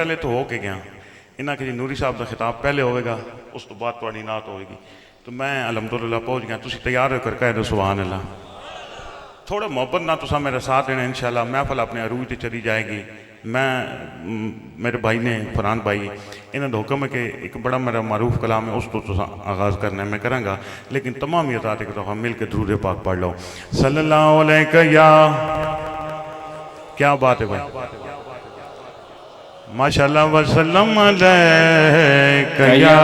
पहले तो हो के गया इन्हों के जी नूरी साहब का खिताब पहले होगा, उस तो बाद थोड़ी नात होगी। तो मैं अलहमदुलिल्लाह पहुँच गया, तुम तैयार होकर कह दो सुभान अल्लाह। थोड़ा मोहब्बत ना तुसा मेरा साथ देना, इंशाल्लाह महफल अपने अरूज से चली जाएगी। मैं मेरे भाई ने फरहान भाई इन्होंने हुक्म है कि एक बड़ा मेरा मारूफ कलाम है, उस तो आगाज़ करना है, मैं कराँगा। लेकिन तमाम ही अतात एक दफ़ा मिल के दुरूद पाक पढ़ लो सल्लल्लाहु अलैहि या। क्या बात है भाई, माशाअल्लाह वसल्लम अलैका या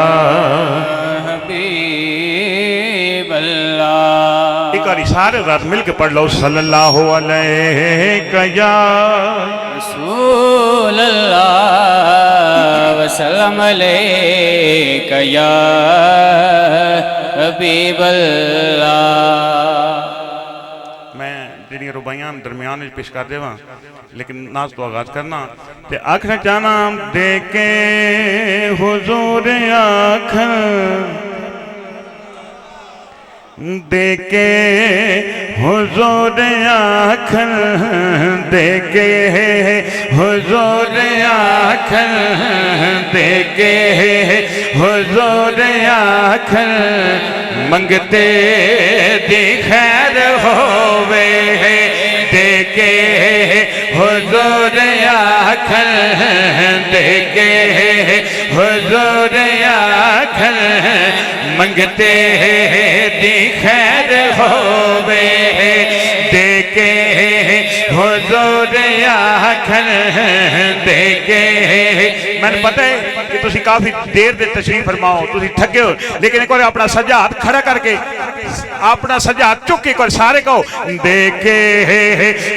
हबीबल्लाह। एक बार सारे रात मिल के पढ़ लो सल्लल्लाहु अलैका या रसूलल्लाह वसल्लम अलैका या हबीबल्लाह। मैं जी रुबाइयां दरमियान पेश कर देवा, लेकिन नाज तो आगाज करना ते आखर जाना दे के हुजूर आखर दे के हुजूर आखर दे के हुजूर आखर दे के हुजूर आखर मंगते दी खैर होवे दे के हुजूर आखर दे के हुजूर आखर मंगते दी खैर होवे दे के हुजूर आखर दे के। मैंने पता है कि तुसी काफी देर दे तशरीफ फरमाओ, तुसी थके हो, लेकिन एक बार अपना सज्जा हाथ खड़ा करके अपना सज्जा हाथ चुक के एक बार सारे कहो दे के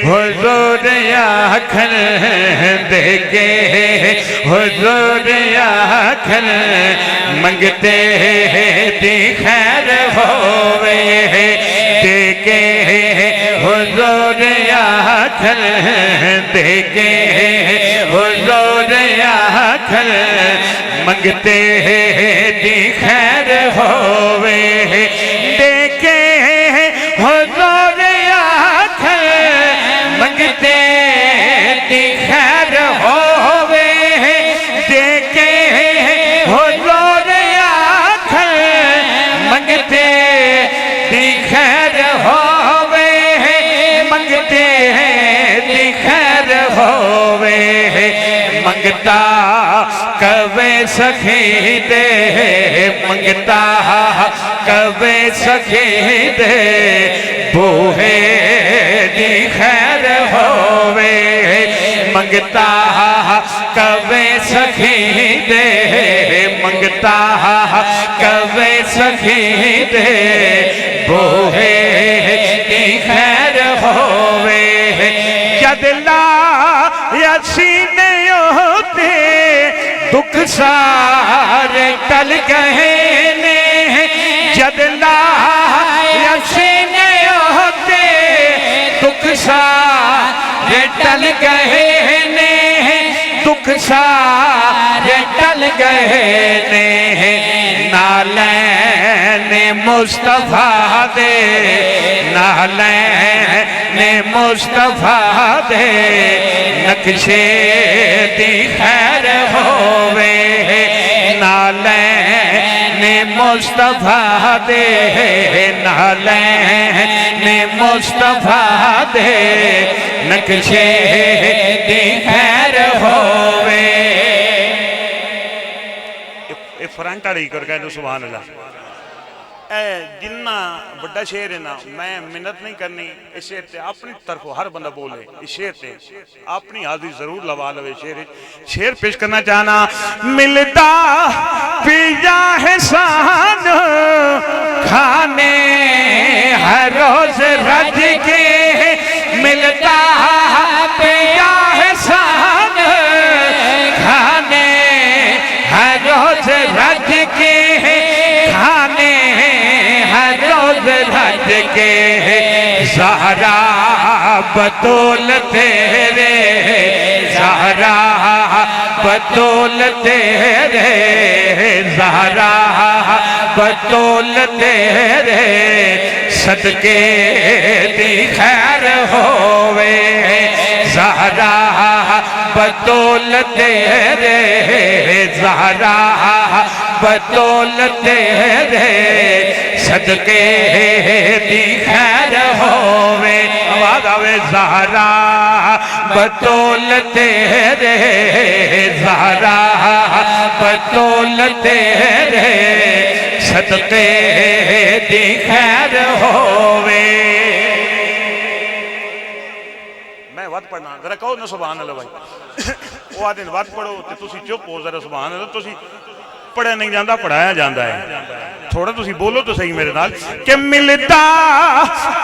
हुजूर आखर दे के हुजूर आखर मंगते दी खैर होवे दे के हुजूर आखर दे के हुजूर आखर मंगते दी खैर होवे दे के हुजूर आखर मंगते दी खैर होवे दे के हुजूर आखर मंगते दी खैर होवे मंगते दी खैर होवे मंगता कवे सखी दे मंगता कवे सखी दे बूहे दी खैर होवे मंगता कवे सखी दे मंगता कवे सखी दे बूहे दी खैर होवे जदला या सीने होते दुख सारे टल गए ने जदला या सीने होते दुख सारे टल गए ने दुख सारे टल गए ने नालैने मुस्तफा दे नालैने मुस्तफा दे नक्शे दी खैर होवे नालैने मुस्तफा दे नालैने मुस्तफा दे नक्शे दी खैर होवे। फ्रंट वाली कर कह दो सुभान अल्लाह। जिन्ना बड़ा शेर है ना, मैं मिन्नत नहीं करनी, इस शेर से अपनी तरफ हर बंदा बोले, इस शेर से अपनी हाजिरी जरूर लवा लवे। शेर पेश करना चाहना मिलता पिया है सान खाने हर रोज रज के मिलता पिया है सान खाने हर रोज रज के खाने हर रोज रज के ज़हरा बतौल तेरे ज़हरा बतौल तेरे ज़हरा बतौल तेरे सदके दी खैर होवे ज़हरा बतौल तेरे ज़हरा बतौल तेरे सदके दी खैर होवे आवाज आवे ज़हरा बतौल तेरे ज़हरा बतौल तेरे सदके दी खैर होवे। मैं वत पढ़ना जरा कहो ना सुभान अल्लाह भाई वो आदि वत पढ़ो तो तुसी चुप हो जरा सुभान अल्लाह तुसी पढ़िया नहीं जाता पढ़ाया जाता है थोड़ा तुसी बोलो तो सही मेरे नाल कि मिलता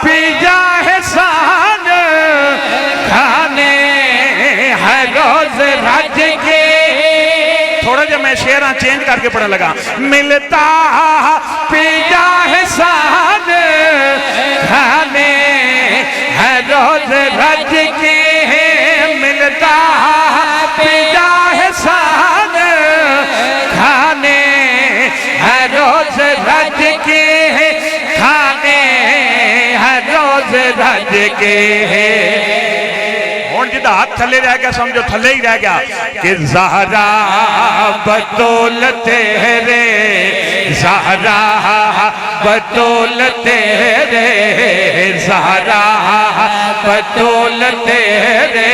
पिया है सान खाने है रोज रज के थोड़ा जब मैं शेरा चेंज करके पढ़ने लगा मिलता पिया है सान खाने है रोज रज के मिलता पिया है सान खाने है रोज रज के खाने है रोज रज के हुण जिदा हाथ थले रह गया समझो थले ही रह गया कि ज़हरा बतौल तेरे ज़हरा बतौल तेरे ज़हरा बतौल तेरे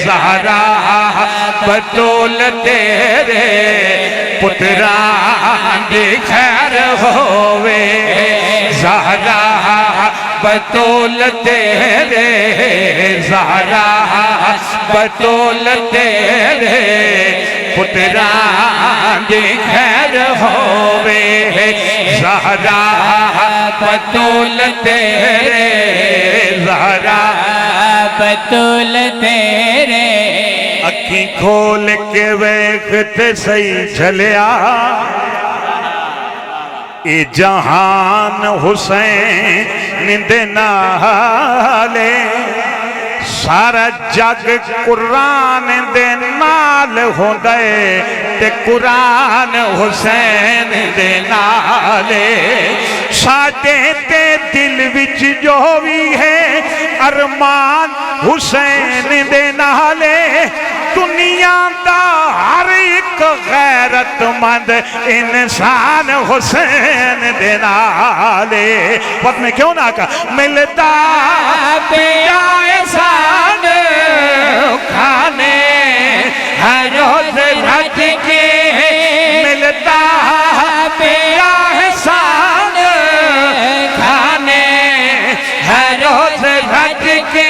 ज़हरा बतौल तेरे पुत्रा दी खैर होवे ज़हरा बतौल तेरे ज़हरा बतौल तेरे पुत्रा दी खैर होवे ज़हरा बतौल तेरे ज़हरा बतौल तेरे अखी खोल के वेखते सही चलिया ए जहान हुसैन दे नाले सारा जग कुरान दे नाल होंदा ते कुरान हुसैन दे नाले साडे ते दिल विच जो भी है अरमान हुसैन दे नाले दुनिया दा हर एक गैरतमंद इंसान हुसैन दे नाले पत में क्यों ना का मिलता पिया एहसान खाने हर रोज रज के मिलता पिया एहसान खाने हर रोज रज के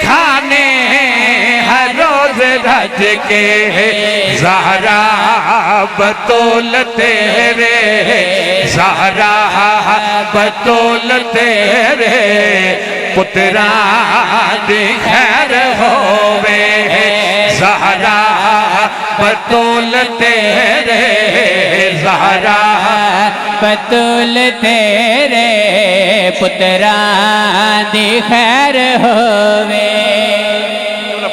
खाने हर रोज रज के ज़हरा बतौल तेरे ज़हरा बतौल तेरे पुत्रा दी खैर होवे ज़हरा बतौल तेरे ज़हरा बतौल तेरे पुत्रा दी खैर होवे।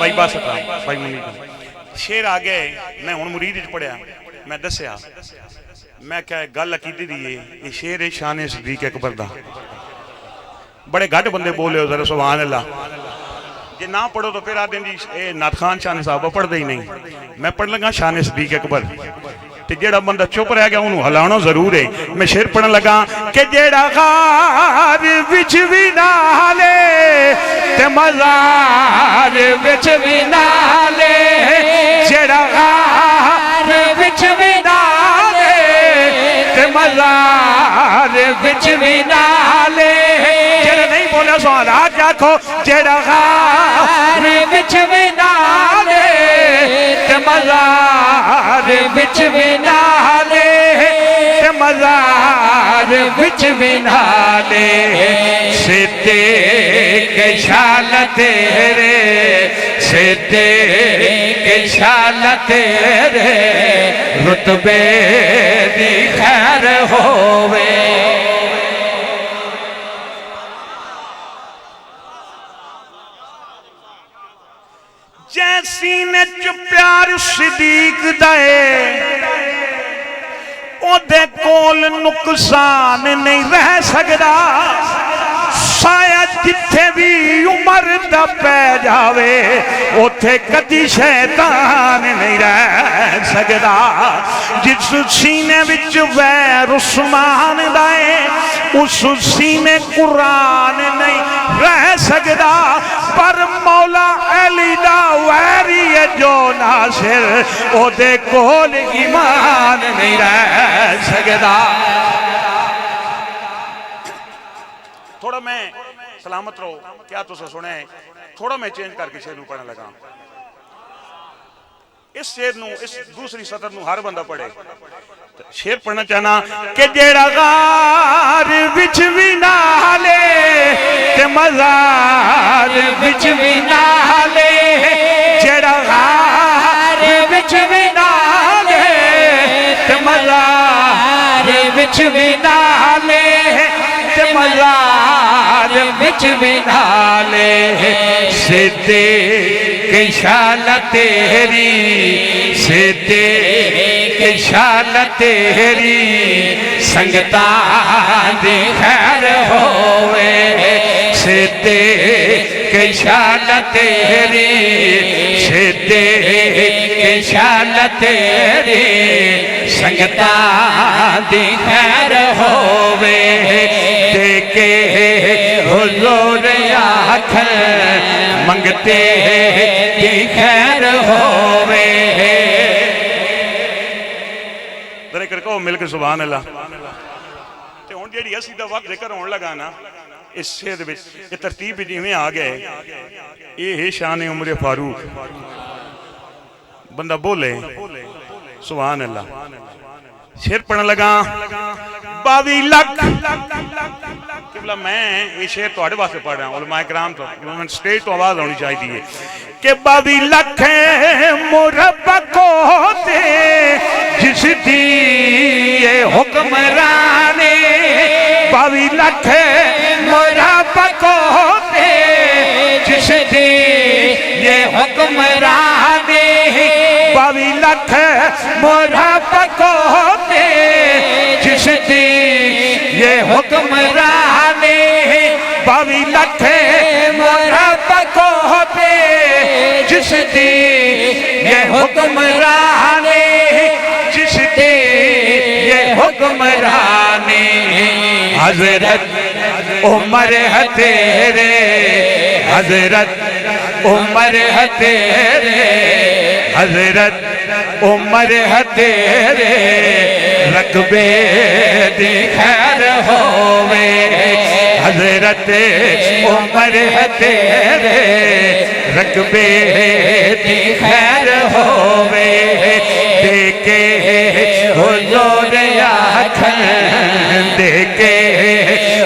भाई बात भाई मुनीर शेर आ गए मैं हुण मुरीद पढ़िया मैं दसिया मैं क्या गल अकीदे दी ये शेर है शान सिद्दीक अकबर दा बड़े घट बंदे बोले हो जरा सुभान अल्लाह जे ना पढ़ो तो फिर आदमी जी नाथ खान शान साहब पढ़ते ही नहीं मैं पढ़ लगा शान सिद्दीक अकबर ते जेड़ा बंदा चुप रह गया उन्होंने हिलाना जरूर है मैं शेर पढ़न लगा कि जेड़ा गार विच भी नाले ते मज़ार विच भी नाले जेड़ा गार विच भी नाले ते मज़ार विच भी नाले जेड़ा नहीं बोला सवाल आज आखो जेड़ा गार विच भी नाले ते मज़ार विच भी नाले ते मज़ार विच भी नाले सिद्धे के शाल तेरे सिद्धे के शाल तेरे रुतबे दी खैर होवे। जैसी ने जो प्यार सिद्दीक दे ओदे कोल नुकसान नहीं रह सकदा शायद जिथे भी उमर दा पै जावे उथे कदी शैतान नहीं रह सकदा जिस सीने विच वैर उस्मान दा है उस सीने कुरान नहीं रह सकदा पर मौला अली दा वैरी है जो नासिर ओदे कोल ईमान नहीं रह सकदा। थोड़ा मैं सलामत रहो क्या तुसे सुने थोड़ा मैं चेंज करके शेर पढ़ने लगा इस शेर नू इस दूसरी सतर नू हर बंदा पढ़े शेर पढ़ना चाहना कि जेड़ा गार विच भी नाले ते मज़ार विच भी नाले जेड़ा गार विच भी नाले ते मज़ार विच भी नाले ते मज़ार विच भी नाले सिद्धे की शान तेरी सिद्धे की शान तेरी संगतां दी खैर होवे सिद्धे की शान तेरी सिद्धे की शान तेरी संगतां दी खैर होवे देखे हुजूर आखन मंगते की खैर होवे दरे कर कहो मिलकर सुभान अल्लाह ते हुन जेड़ी असी दा वक्त जिक्र होने लगा ना इस शेर विच ये तरतीब जिवें आ गए ये है शान उमर फारूक बंदा बोले सुभान अल्लाह शेर पढ़ने लगा 22 लाख मैं ये शेर तुहाडे वास्ते पढ़ रहा हूं उलमा इकराम तो स्टेज तो आवाज होनी चाहिए कि 22 लाख मुरब्बा को दे जिस दी ये हुक्मराने 22 लाख मुरब्बा को दे जिस दी ये हुक्मराने 22 लाख मुरब्बा को दे जिस दी ये हुक्मराने 22 लाख मुरब्बा को दे जिस दी ये हुक्मराने जिस दी ये हुक्मराने हजरत उमर है तेरे हजरत उमर है तेरे हजरत उमर है तेरे रकबे दी खैर होवे हजरत उमर है तेरे रकबे दी खैर होवे देके हुजूर आखन देके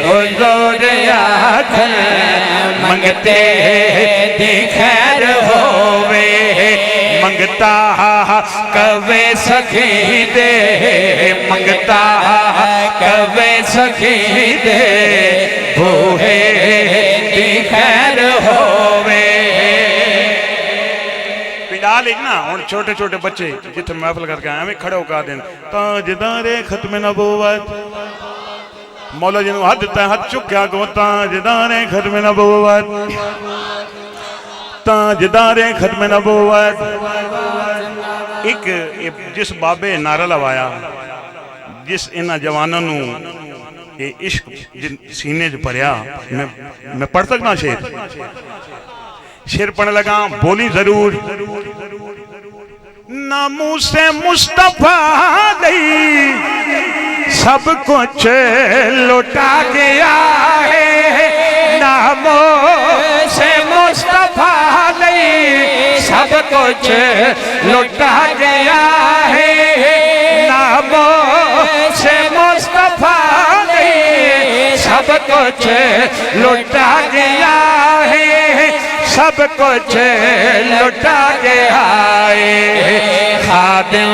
हुजूर आखन मंगते दी खैर होवे मंगता कवे सखी दे मंगता कवे सखी दे बूहे दी खैर होवे पिंडाल ना हुन छोटे छोटे बच्चे जिथे महफिल करके आए हमें खड़े होकर देन ताजदारे खत्म नबूवत मौला जी ने हाथ दिता हाथ चुक्या को ताजदारे खत्म नबूवत ताजदारे खत्म नबूवत एक जिस बाबे नारा लवाया जिस इन्हां जवानों नूं ये इश्क सीने च भरिया मैं पढ़ सकना शेर शेर पढ़ने लगा बोली जरूर नामू से मुस्तफा दई सब कुछ लौटा गया है नामो से मुस्तफा दई सब कुछ लौटा गया है नामो से मुस्तफा दई सब कुछ लौटा गया है सब कुछ लौटा गया है खादिम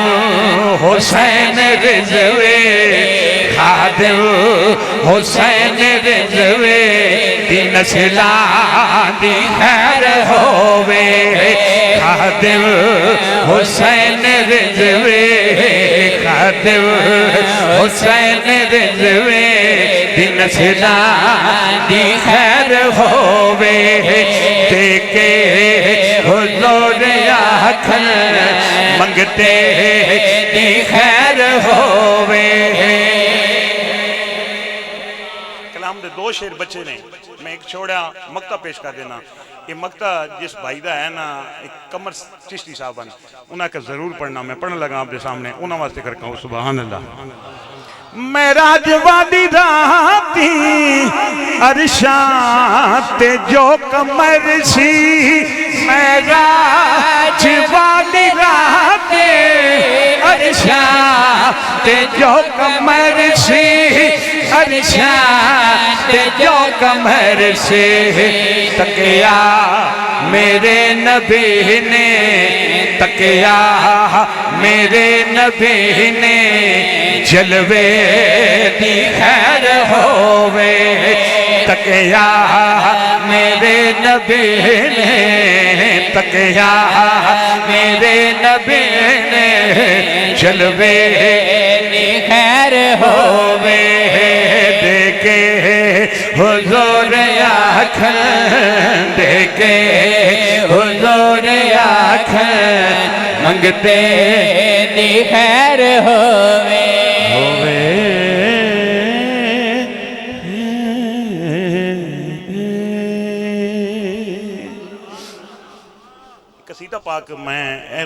हुसैन रिजवे खादिम हुसैन रिजवे दी नस्लां दी खैर होवे खादिम हुसैन रिजवे खादिम हुसैन रिजवे दिन सिला दी खैर होवे देखे हुजूर आखन मंगते दी खैर होवे। कलाम दे दो शेर बच्चे ने, मैं एक छोड़ा मक्ता पेश कर देना। ये मक्ता जिस भाई का है ना, एक कमर चिश्ती साहब उन्हें का जरूर पढ़ना, मैं पढ़ने लगा आपके सामने, उन्होंने वास्ते कर कहूँ सुभान अल्लाह। मैं राजवादी राती अरशात जो कमर सी, मैं राजवादी राती अरशात जो कमर सी, अरशात जो कमर से तकिया मेरे नबी ने, तकिया मेरे नबी ने जलवे दी खैर होवे, तकिया मेरे नबी ने, तकिया मेरे नबी ने जलवे दी खैर होवे देखे हुजूर आखन, देखे हुजूर आखन मंगते दी खैर होवे। कसीदा पाक मैं